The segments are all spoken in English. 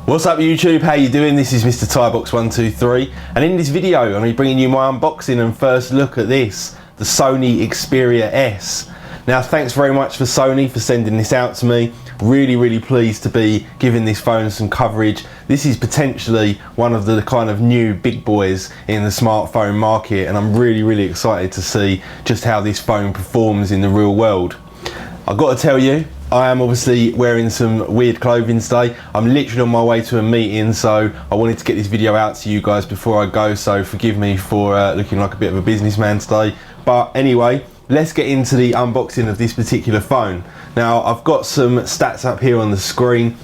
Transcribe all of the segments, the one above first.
What's up YouTube, how you doing? This is Mr. Tybox123 and in this video I'm going to be bringing you my unboxing and first look at this, the Sony Xperia S. Now thanks very much for Sony for sending this out to me. Really pleased to be giving this phone some coverage. This is potentially one of the kind of new big boys in the smartphone market and I'm really excited to see just how this phone performs in the real world. I've got to tell you, I am obviously wearing some weird clothing today. I'm literally on my way to a meeting, so I wanted to get this video out to you guys before I go, so forgive me for looking like a bit of a businessman today. But anyway, let's get into the unboxing of this particular phone. Now, I've got some stats up here on the screen.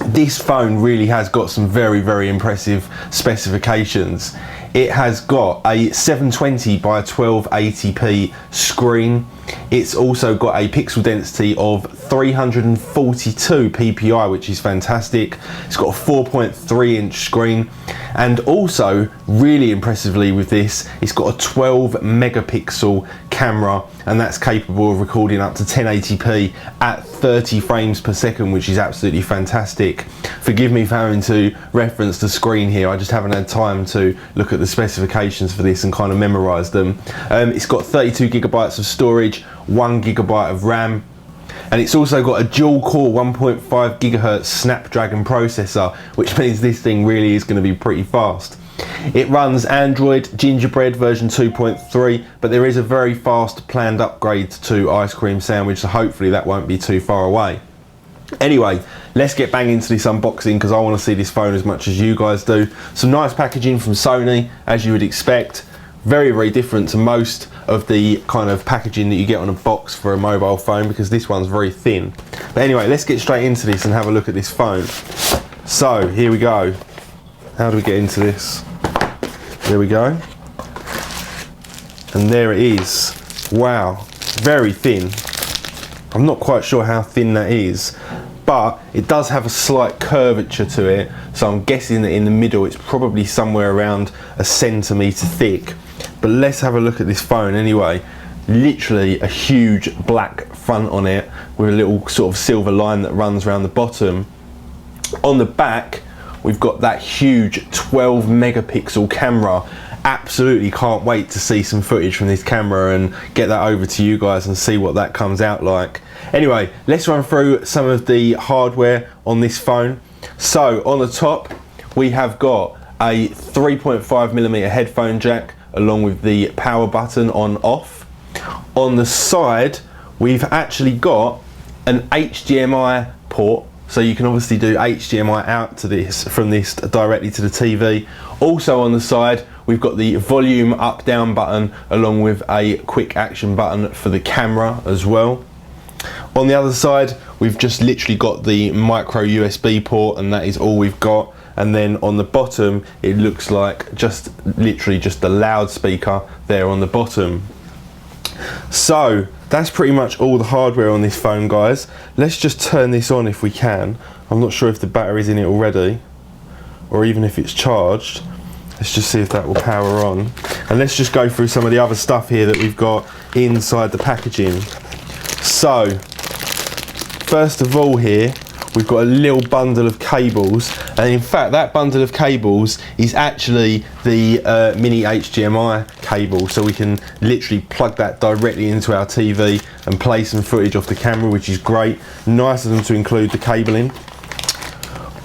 This phone really has got some very impressive specifications. It has got a 720 by 1280p screen. It's also got a pixel density of 342 ppi, which is fantastic. It's got a 4.3 inch screen, and also really impressively with this, it's got a 12 megapixel camera, and that's capable of recording up to 1080p at 30 frames per second, which is absolutely fantastic. Forgive me for having to reference the screen here, I just haven't had time to look at the specifications for this and kind of memorize them. It's got 32 gigabytes of storage, 1 gigabyte of RAM, and it's also got a dual core 1.5 gigahertz Snapdragon processor, which means this thing really is going to be pretty fast. It runs Android Gingerbread version 2.3, but there is a very fast planned upgrade to Ice Cream Sandwich, so hopefully that won't be too far away. Anyway, let's get bang into this unboxing because I want to see this phone as much as you guys do. Some nice packaging from Sony, as you would expect. Very different to most of the kind of packaging that you get on a box for a mobile phone, because this one's very thin. But anyway, let's get straight into this and have a look at this phone. So here we go. How do we get into this? There we go. And there it is. Wow, very thin. I'm not quite sure how thin that is, but it does have a slight curvature to it, so I'm guessing that in the middle it's probably somewhere around a centimetre thick. But let's have a look at this phone anyway. Literally a huge black front on it with a little sort of silver line that runs around the bottom. On the back we've got that huge 12 megapixel camera. Absolutely can't wait to see some footage from this camera and get that over to you guys and see what that comes out like. Anyway, let's run through some of the hardware on this phone. So on the top we have got a 3.5mm headphone jack along with the power button on off. On the side we've actually got an HDMI port, so you can obviously do HDMI out to this from this directly to the TV. Also on the side we've got the volume up down button along with a quick action button for the camera as well. On the other side we've just literally got the micro USB port, and that is all we've got. And then on the bottom it looks like just literally just the loudspeaker there on the bottom. So that's pretty much all the hardware on this phone, guys. Let's just turn this on if we can. I'm not sure if the battery's in it already or even if it's charged. Let's just see if that will power on, and let's just go through some of the other stuff here that we've got inside the packaging. So first of all, here we've got a little bundle of cables, and in fact that bundle of cables is actually the mini HDMI cable, so we can literally plug that directly into our TV and play some footage off the camera, which is great. Nice of them to include the cabling.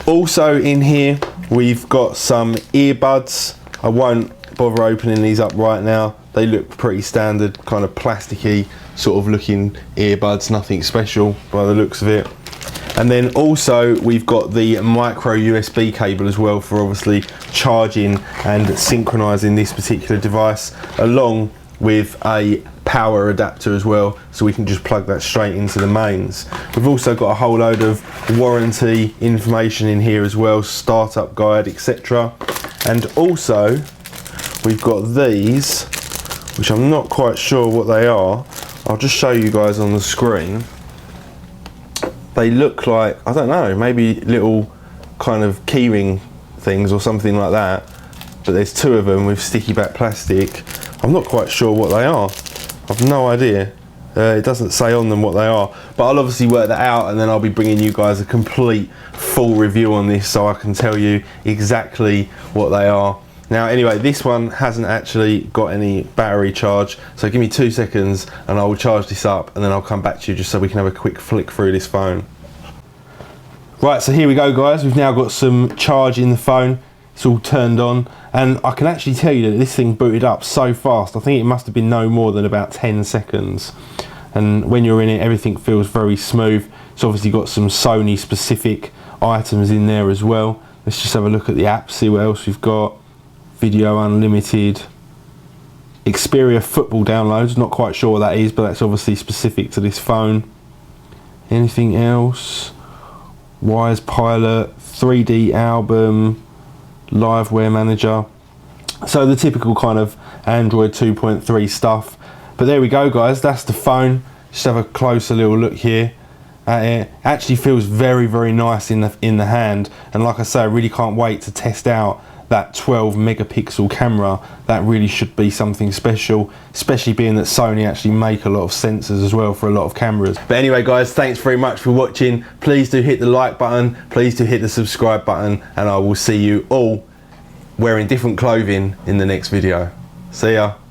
Also in here we've got some earbuds. I won't bother opening these up right now. They look pretty standard, kind of plasticky sort of looking earbuds, nothing special by the looks of it. And then also we've got the micro USB cable as well for obviously charging and synchronizing this particular device, along with a power adapter as well, so we can just plug that straight into the mains. We've also got a whole load of warranty information in here as well, startup guide, etc. And also we've got these, which I'm not quite sure what they are. I'll just show you guys on the screen. They look like, I don't know, maybe little kind of keyring things or something like that, but there's two of them with sticky back plastic. I'm not quite sure what they are. I've no idea. It doesn't say on them what they are, but I'll obviously work that out, and then I'll be bringing you guys a complete full review on this so I can tell you exactly what they are. Now anyway, this one hasn't actually got any battery charge, so give me 2 seconds and I will charge this up, and then I'll come back to you just so we can have a quick flick through this phone. Right, so here we go guys, we've now got some charge in the phone. It's all turned on, and I can actually tell you that this thing booted up so fast. I think it must have been no more than about 10 seconds. And when you're in it, everything feels very smooth. It's obviously got some Sony specific items in there as well. Let's just have a look at the app, see what else we've got. Video unlimited. Xperia football downloads, not quite sure what that is, but that's obviously specific to this phone. Anything else? Wise Pilot, 3D album, Liveware Manager, so the typical kind of Android 2.3 stuff. But there we go guys, that's the phone. Just have a closer little look here at it. Actually feels very, very nice in the hand, and like I say, I really can't wait to test out that 12 megapixel camera. That really should be something special, especially being that Sony actually make a lot of sensors as well for a lot of cameras. But anyway guys, thanks very much for watching. Please do hit the like button, please do hit the subscribe button, and I will see you all wearing different clothing in the next video. See ya.